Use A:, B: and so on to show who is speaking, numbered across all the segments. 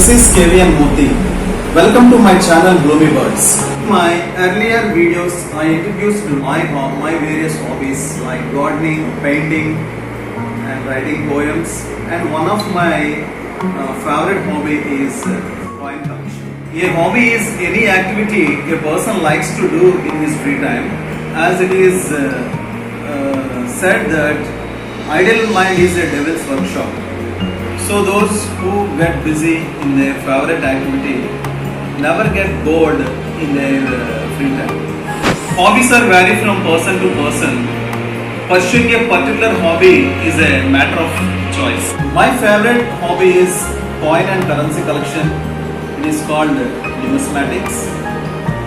A: This is KVN Murthy. Welcome to my channel Bloomy Birds. In my earlier videos, I introduced my various hobbies like gardening, painting, and writing poems. And one of my favorite hobby is coin collection. A hobby is any activity a person likes to do in his free time, as it is said that idle mind is a devil's workshop. So those who get busy in their favorite activity never get bored in their free time. Hobbies are vary from person to person. Pursuing a particular hobby is a matter of choice. My favorite hobby is coin and currency collection. It is called numismatics.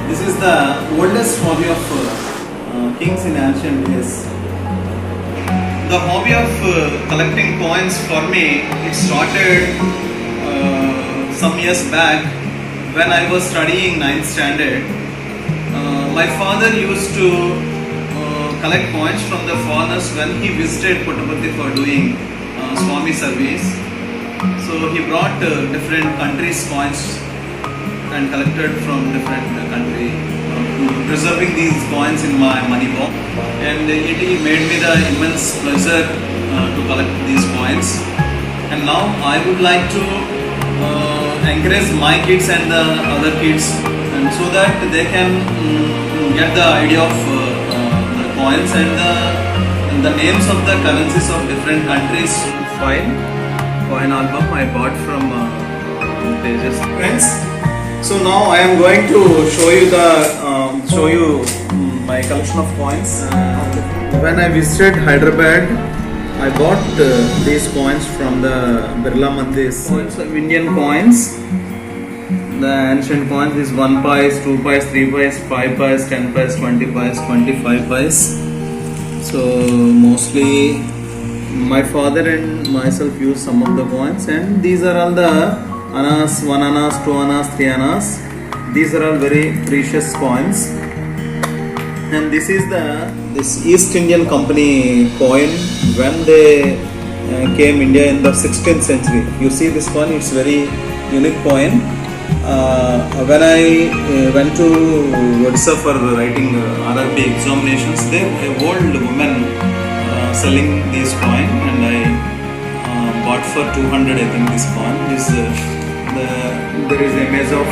A: This is the oldest hobby of kings in ancient days. The hobby of collecting coins for me, it started some years back when I was studying 9th standard. My father used to collect coins from the foreigners when he visited Puttaparthi for doing Swami service. So he brought different countries' coins and collected from different countries, preserving these coins in my money box, and it made me the immense pleasure to collect these coins. And now I would like to encourage my kids and the other kids, and so that they can get the idea of the coins and the names of the currencies of different countries. Coin album I bought from Pages. Friends, so now I am going to show you my collection of coins. When I visited Hyderabad, I bought these coins from the Birla Mandir's coins of Indian coins. The ancient coins is 1 paise, 2 paise, 3 paise, 5 paise, 10 paise, 20 paise, 25 paise. So mostly my father and myself use some of the coins, and these are all the annas, 1 annas, 2 annas, 3 annas. These are all very precious coins. And this is this East Indian Company coin when they came India in the 16th century. You see this coin, it's very unique coin. When I went to Odisha for writing RRB examinations, there a old woman selling this coin, and I bought for 200, I think, this coin. There is an image of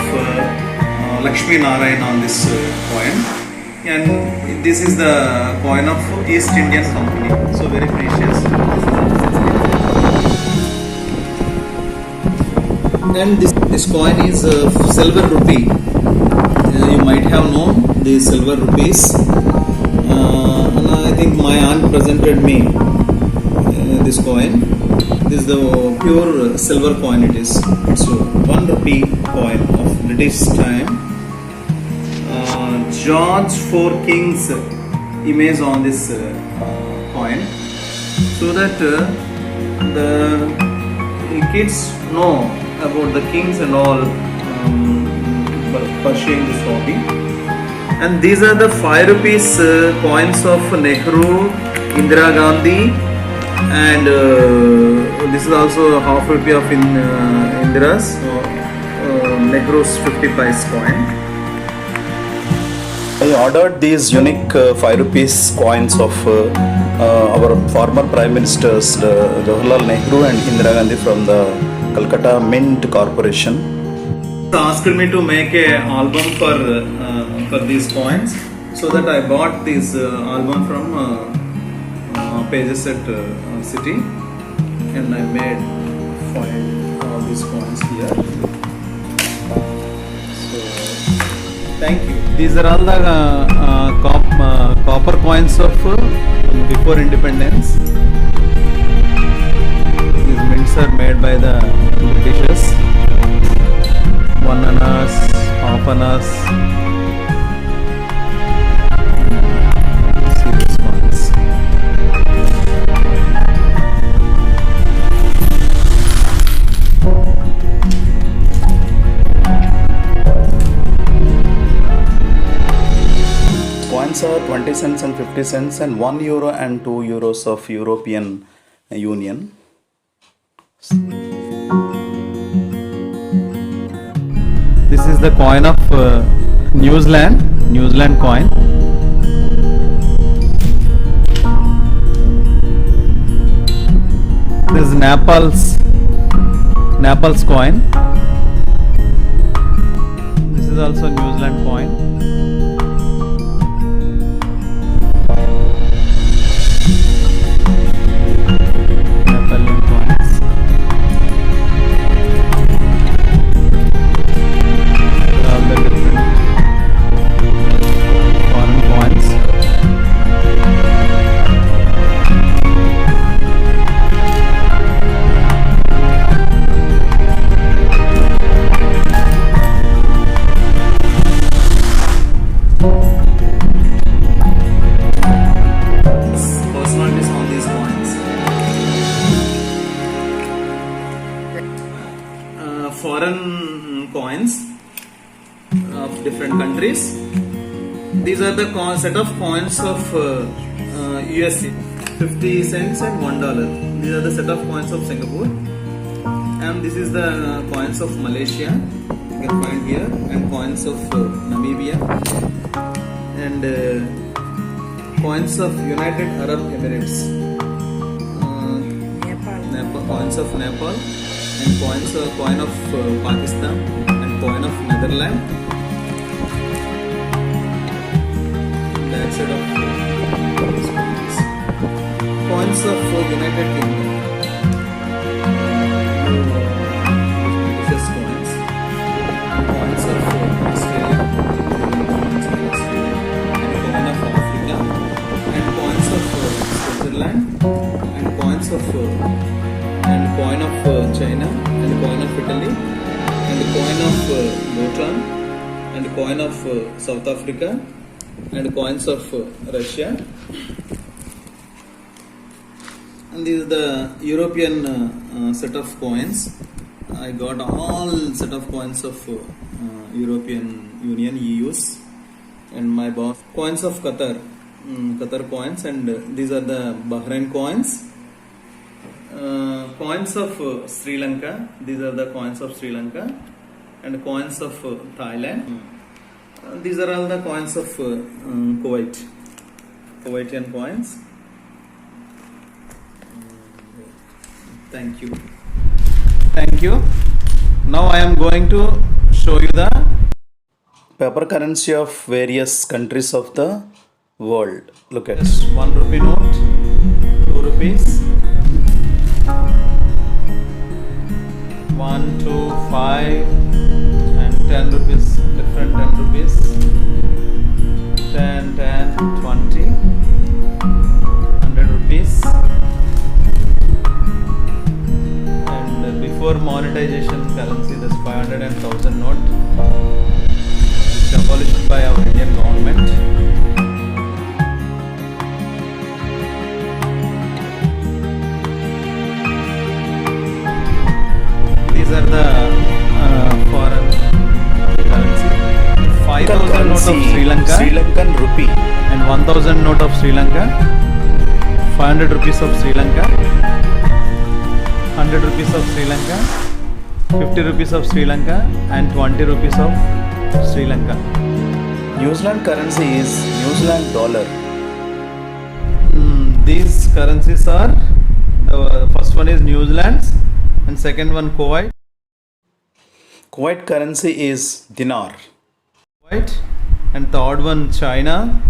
A: Lakshmi Narayan on this coin. And this is the coin of East Indian Company, so very precious. And this coin is silver rupee. You might have known these silver rupees. And I think my aunt presented me this coin. This is the pure silver coin. It's a 1 rupee coin of British time. George IV King's image on this coin, so that the kids know about the kings and all pursuing this hobby. And these are the 5 rupees coins of Nehru, Indira Gandhi, and this is also half rupee of Indira's, Nehru's 50 paise coin.
B: I ordered these unique 5 rupees coins of our former Prime Ministers Jawaharlal Nehru and Indira Gandhi from the Calcutta Mint Corporation.
A: They asked me to make an album for these coins, so that I bought this album from Pages at City, and I made all these coins here. Thank you. These are all the copper coins of before independence. These mints are made by the Britishers. 1 annas, half annas. See these coins.
B: Coins are 20 cents and 50 cents and €1 and €2 of European Union.
C: This is the coin of New Zealand coin. This is Nepal's coin. This is also New Zealand coin. Nepalian coins. All the different foreign coins.
A: Personalities on these coins. Foreign coins of different countries. These are the set of coins of USA, 50 cents and $1. These are the set of coins of Singapore, and this is the coins of Malaysia. You can find here, and coins of Namibia, and coins of United Arab Emirates, Nepal, coins of Nepal, and coin of Pakistan, and coin of Netherlands. That set of coins of United Kingdom. Precious coins. And coins of Australia. And coin of Africa. And coins of Switzerland. And coins of China. And coin of Italy. And coin of Bhutan. And coin of South Africa. And coins of Russia. And this is the European set of coins. I got all set of coins of European Union, EU's, and my boss. Coins of Qatar, Qatar coins, and these are the Bahrain coins. Coins of Sri Lanka. These are the coins of Sri Lanka, and coins of Thailand. These are all the coins of Kuwait, Kuwaitian coins. Thank you.
C: Thank you. Now I am going to show you the
B: Paper currency of various countries of the world. Look at
C: just 1 rupee note, 2 rupees, 1, 2, 5, and 10 rupees, different 10 rupees, 10, 10, 20, 100 rupees. And before monetization currency, this 500 and 1000 note, which abolished by our Indian government. These are the foreign currency. 5,000 note of Sri Lanka,
B: Sri Lankan rupee.
C: and 1,000 note of Sri Lanka, 500 rupees of Sri Lanka, 100 rupees of Sri Lanka, 50 rupees of Sri Lanka, and 20 rupees of Sri Lanka.
B: New Zealand currency is New Zealand dollar.
C: These currencies are, the first one is New Zealand's and second one Kuwait.
B: Kuwait currency is dinar.
C: Kuwait, and third one China,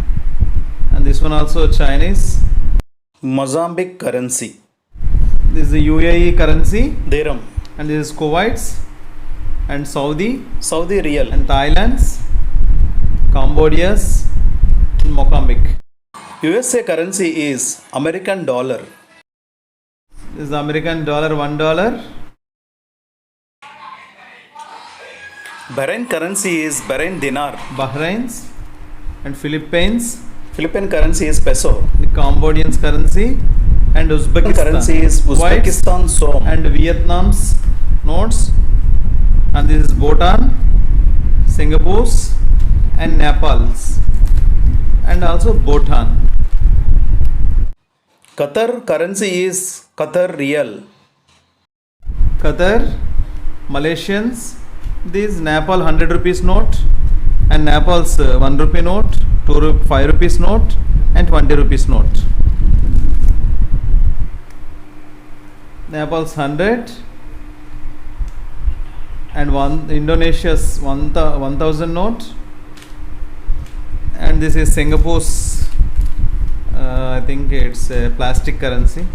C: and this one also Chinese.
B: Mozambique currency.
C: This is the UAE currency,
B: Dirham.
C: and this is Kuwait's, and Saudi,
B: Saudi riyal.
C: and Thailand's, Cambodia's, and Mozambique.
B: USA currency is American dollar.
C: This is the American dollar, $1.
B: Bahrain currency is Bahrain dinar.
C: Bahrain's, and Philippines,
B: Philippine currency is peso.
C: the Cambodian's currency, and Uzbekistan
B: Currency is
C: Kuwait's,
B: Uzbekistan som.
C: and Vietnam's notes, and this is Bhutan, Singapore's, and Nepal's, and also Bhutan.
B: Qatar currency is Qatar riyal.
C: Qatar, Malaysians, This Nepal 100 rupees note and Nepal's 1 rupee note, 5 rupees note and 20 rupees note. Nepal's 100 and Indonesia's 1000 note, and this is Singapore's I think it's a plastic currency.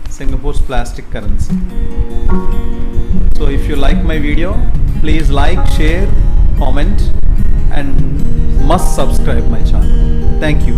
C: Singapore's plastic currency. So if you like my video, please like, share, comment and must subscribe my channel. Thank you.